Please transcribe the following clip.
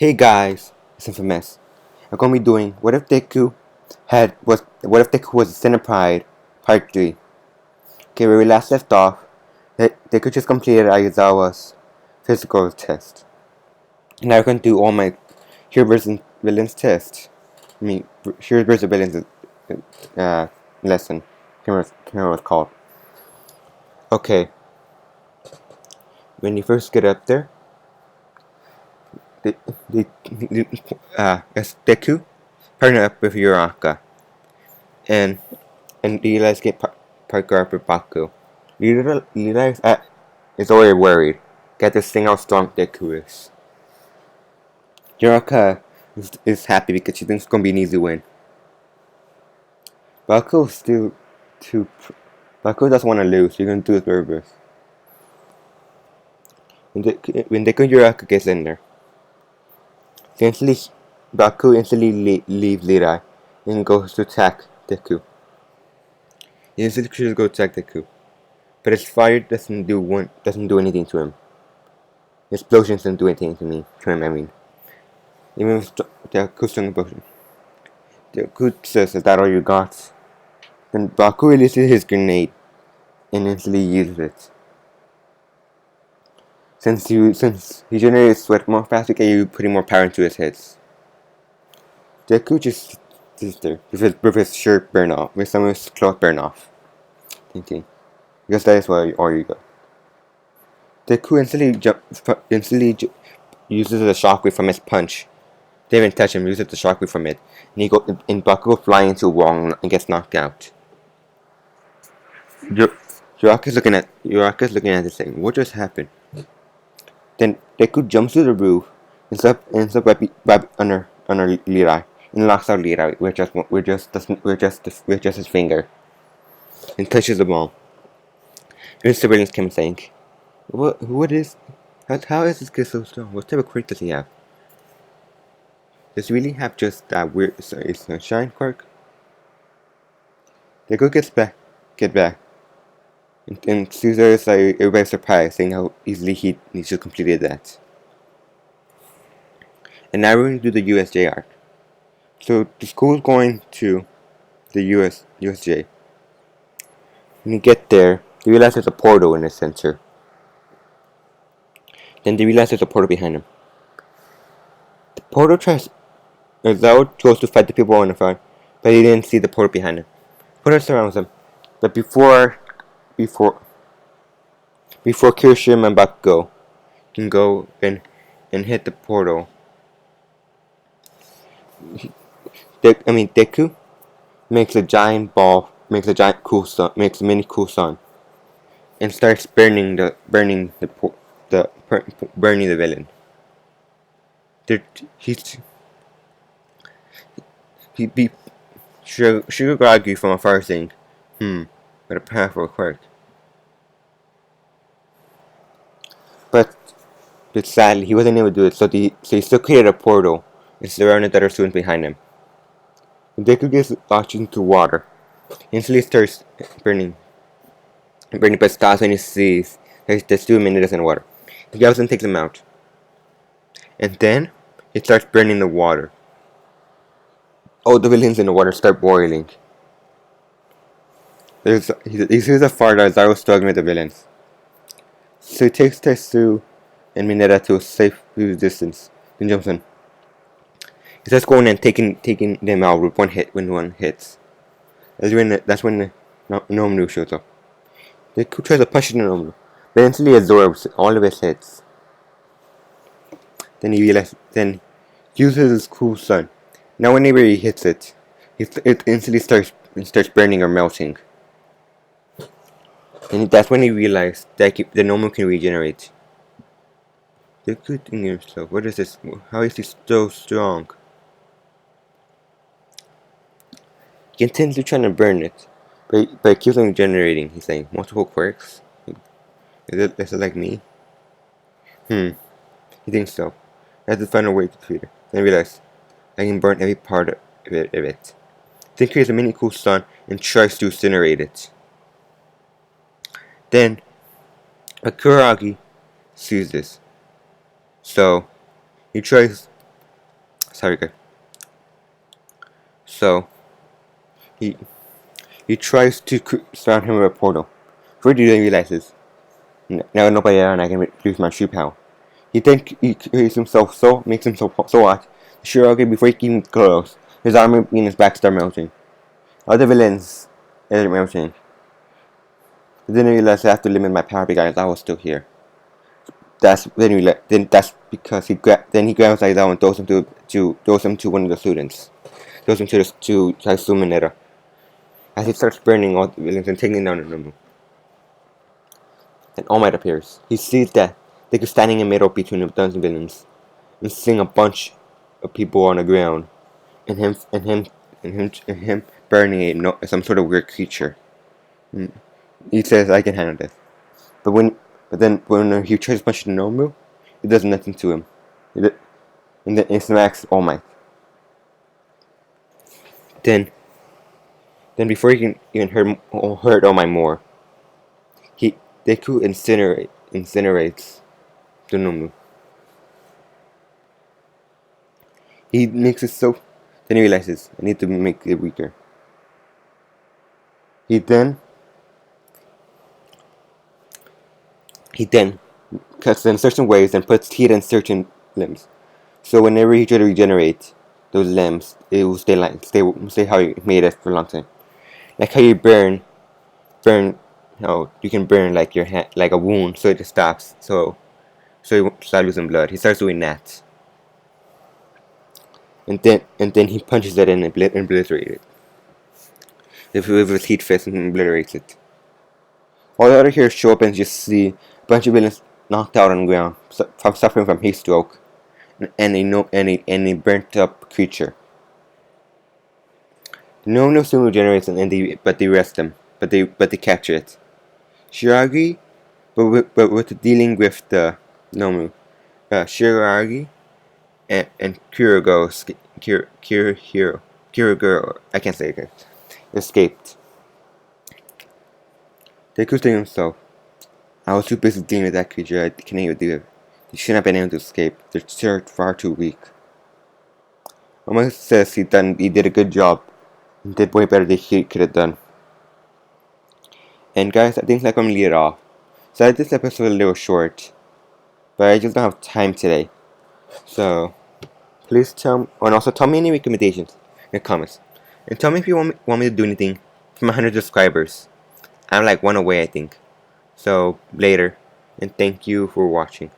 Hey guys, it's Infamous. I'm gonna be doing what if Deku was a centipede part 3. Okay, where we last left off, Deku just completed Aizawa's physical test. Now we're gonna do all my heroes and villains tests. I mean heroes and villains uh lesson. Can't remember what it's called. Okay. When you first get up there, the, as Deku partner up with Uraka and realize get Parker up with Baku. Realize is already worried. Get to see how strong Deku is. Uraka is happy because she thinks it's gonna be an easy win. Baku still too. Baku doesn't want to lose. He's gonna do his very best. When Deku and Uraka gets in there, Baku instantly leaves Lirai and goes to attack Deku. He instantly chooses to go attack Deku, but his fire doesn't do anything to him. Explosions don't do anything to him. I mean, even with Deku strong explosion. Deku says, "Is that all you got?" Then Baku releases his grenade and instantly uses it. Since he generates sweat more fast, you putting more power into his hits. Deku just sits there with his shirt burn off, with some of his clothes burn off. Thinking, because that is all you got. Deku instantly uses the shockwave from his punch. They even touch him, uses the shockwave from it, and Baku flying into a wall and gets knocked out. Uraka's looking at this thing. What just happened? Then Deku jumps to the roof and ends up right under Lirai and knocks out Lirai with just his finger and touches the ball. And civilians come saying, "What is? How is this kid so strong? What type of quirk does he have? Does he really have just that weird sunshine quirk?" Deku get back, and Caesar is like everybody's surprised, saying how easily he just completed that. And now we're going to do the USJ arc. So the school's going to the USJ. When you get there, you realize there's a portal in the center. Then they realize there's a portal behind him. The portal Zao goes to fight the people in the front, but he didn't see the portal behind him. Portal surrounds him, but before Kirishima and Bakugo can go and hit the portal, Deku makes a giant ball, makes a mini cool sun, and starts burning the villain. He should argue from afar saying, what a powerful quirk. But sadly, he wasn't able to do it, so he still created a portal and surrounded the other students behind him. When Deku gets launched into water, instantly starts burning, but stops when he sees there's 2 minutes in water. He goes and takes him out. And then, it starts burning the water. All the villains in the water start boiling. He sees afar that Zaro is struggling with the villains. So he takes Tetsu and Mineta to a safe distance, then jumps in. He starts going and taking them out with when one hits. That's when the Nomru shows up. They tries to punch the Nomru, but instantly absorbs all of his hits. Then he uses his cool sun. Now whenever he hits it instantly starts burning or melting. And that's when he realized that the Nomru can regenerate. The good thing himself. What is this? How is he so strong? He intends to try to burn it, but it keeps on regenerating. He's saying multiple quirks. Is it like me? He thinks so. He has to find a way to defeat it. Then realize I can burn every part of it. Then creates a mini cool sun and tries to incinerate it. Then Akuragi sees this. So he tries sorry guys. So he tries to surround him with a portal. Before he realizes, now nobody around, I can use my shoe power. He then makes himself so hot. Shirogane, before he can close, his armor and his back start melting. Other villains are melting. I didn't realize I have to limit my power because I was still here. That's because he grabs Aizawa and throws him to one of the students. Throws him to Sumineta. As he starts burning all the villains and taking down the number. And All Might appears. He sees that they are standing in the middle between the dungeon villains and seeing a bunch of people on the ground and him burning some sort of weird creature. He says, "I can handle this." But then when he tries to punch the Nomu, it does nothing to him. And then it smacks All Might. Then before he can even hurt All Might more, Deku incinerates the Nomu. He makes it so. Then he realizes I need to make it weaker. He then cuts in certain ways and puts heat in certain limbs. So whenever he tries to regenerate those limbs, it will stay how you made it for a long time. Like how you burn how you can burn like your hand, like a wound, so it just stops. So he won't start losing blood. He starts doing that. And then he punches it and obliterates it. With his heat fist and obliterates it. All the other heroes show up and just see a bunch of villains knocked out on the ground, suffering from heat stroke, and a burnt up creature. No one soon regenerates but they arrest them, but they capture it. Shiragi, but with dealing with the Nomu, Shiragi and Kurogoro, I can't say it, escaped. Deku saying himself, "I was too busy dealing with that creature, I can't even do it. They shouldn't have been able to escape. They're far too weak." Oma says he did a good job and did way better than he could have done. And guys, I think I'm gonna leave it off. So this episode is a little short, but I just don't have time today. So please tell me any recommendations in the comments, and tell me if you want me to do anything for my 100 subscribers. I'm like one away, I think. So later, and thank you for watching.